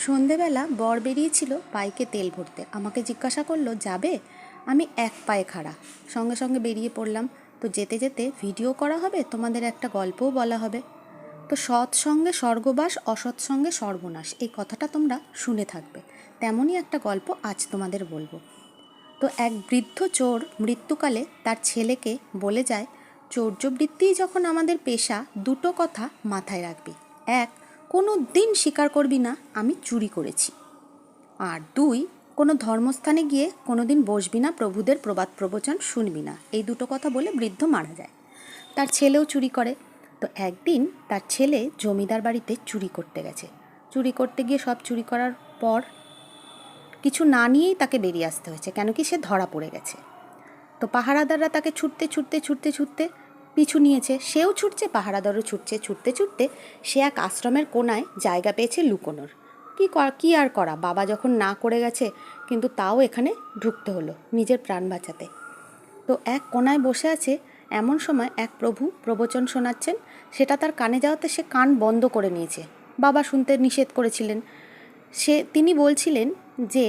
সন্ধেবেলা বর বেরিয়েছিল বাইকে তেল ভরতে। আমাকে জিজ্ঞাসা করলো, যাবে? আমি এক পায়ে খাড়া, সঙ্গে সঙ্গে বেরিয়ে পড়লাম। তো যেতে যেতে ভিডিও করা হবে, তোমাদের একটা গল্পও বলা হবে। তো সৎসঙ্গে স্বর্গবাস, অসৎসঙ্গে সর্বনাশ, এই কথাটা তোমরা শুনে থাকবে। তেমনই একটা গল্প আজ তোমাদের বলবো। তো এক বৃদ্ধ চোর মৃত্যুকালে তার ছেলেকে বলে যায়, চৌর্যবৃত্তিই যখন আমাদের পেশা, দুটো কথা মাথায় রাখবি। এক, কোনো দিন স্বীকার করবি না আমি চুরি করেছি। আর দুই, কোনো ধর্মস্থানে গিয়ে কোনো দিন বসবি না, প্রভুদের প্রবাদ প্রবচন শুনবি না। এই দুটো কথা বলে বৃদ্ধ মারা যায়। তার ছেলেও চুরি করে। তো একদিন তার ছেলে জমিদার বাড়িতে চুরি করতে গেছে। চুরি করতে গিয়ে সব চুরি করার পর কিছু না নিয়েই তাকে বেরিয়ে আসতে হয়েছে, কেন কি সে ধরা পড়ে গেছে। তো পাহারাদাররা তাকে ছুটতে ছুটতে ছুটতে ছুটতে পিছু নিয়েছে, সেও ছুটছে, পাহারাদারও ছুটছে। ছুটতে ছুটতে সে এক আশ্রমের কোণায় জায়গা পেয়েছে লুকোনোর। কি আর করা, বাবা যখন না করে গেছে, কিন্তু তাও এখানে ঢুকতে হলো নিজের প্রাণ বাঁচাতে। তো এক কোণায় বসে আছে। এমন সময় এক প্রভু প্রবচন শোনাচ্ছেন, সেটা তার কানে যাওয়াতে সে কান বন্ধ করে নিয়েছে। বাবা শুনতে নিষেধ করেছিলেন। তিনি বলছিলেন যে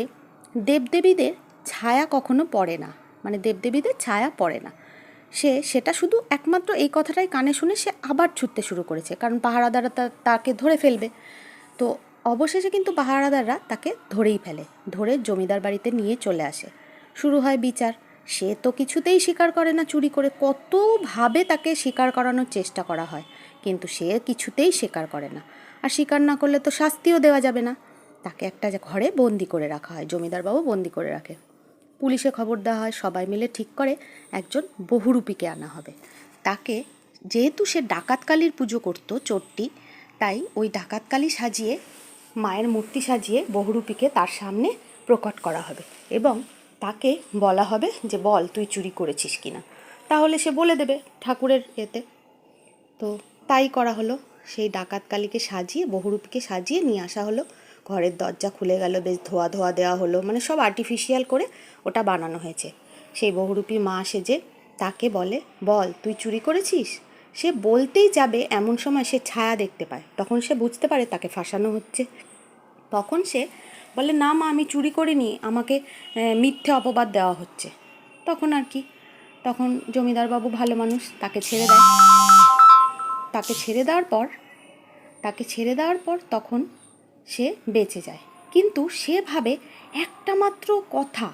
দেবদেবীদের ছায়া কখনো পড়ে না, মানে দেবদেবীদের ছায়া পড়ে না। সেটা শুধু একমাত্র এই কথাটাই কানে শুনে সে আবার ছুটতে শুরু করেছে, কারণ পাহারাদাররা তাকে ধরে ফেলবে। তো অবশেষে কিন্তু পাহারাদাররা তাকে ধরেই ফেলে, ধরে জমিদার বাড়িতে নিয়ে চলে আসে। শুরু হয় বিচার। সে তো কিছুতেই স্বীকার করে না চুরি করে, কতভাবে তাকে স্বীকার করানোর চেষ্টা করা হয়, কিন্তু সে কিছুতেই স্বীকার করে না। আর স্বীকার না করলে তো শাস্তিও দেওয়া যাবে না। তাকে একটা ঘরে বন্দি করে রাখা হয়, জমিদারবাবু বন্দি করে রাখে। পুলিশে খবর দেওয়া হয়, সবাই মিলে ঠিক করে একজন বহুরূপীকে আনা হবে। তাকে, যেহেতু সে ডাকাতকালীর পুজো করত চোরটি, তাই ওই ডাকাতকালী সাজিয়ে, মায়ের মূর্তি সাজিয়ে বহুরূপীকে তার সামনে প্রকট করা হবে এবং তাকে বলা হবে যে বল তুই চুরি করেছিস কিনা। তাহলে সে বলে দেবে ঠাকুরের এতে। তো তাই করা হলো। সেই ডাকাতকালীকে সাজিয়ে, বহুরূপীকে সাজিয়ে নিয়ে আসা হলো। ঘরের দরজা খুলে গেল, বেশ ধোয়া ধোয়া দেওয়া হলো, মানে সব আর্টিফিশিয়াল করে ওটা বানানো হয়েছে। সেই বহুরূপী মা সেজে তাকে বলে, বল তুই চুরি করেছিস। সে বলতেই যাবে, এমন সময় সে ছায়া দেখতে পায়। তখন সে বুঝতে পারে তাকে ফাঁসানো হচ্ছে। তখন সে বলে, না মা, আমি চুরি করিনি, আমাকে মিথ্যে অপবাদ দেওয়া হচ্ছে। তখন আর কি, তখন জমিদারবাবু ভালো মানুষ, তাকে ছেড়ে দেয়। তাকে ছেড়ে দেওয়ার পর তখন সে বেঁচে যায়। কিন্তু সে ভাবে, একটা মাত্র কথা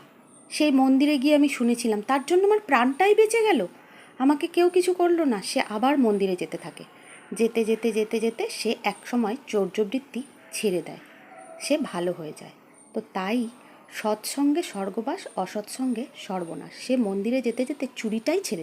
সেই মন্দিরে গিয়ে আমি শুনেছিলাম, তার জন্য আমার প্রাণটাই বেঁচে গেল, আমাকে কেউ কিছু করলো না। সে আবার মন্দিরে যেতে থাকে। যেতে যেতে যেতে যেতে সে একসময় চৌর্যবৃত্তি ছেড়ে দেয়, সে ভালো হয়ে যায়। তো তাই সৎসঙ্গে স্বর্গবাস, অসৎসঙ্গে সর্বনাশ। সে মন্দিরে যেতে যেতে চুরিটাই ছেড়ে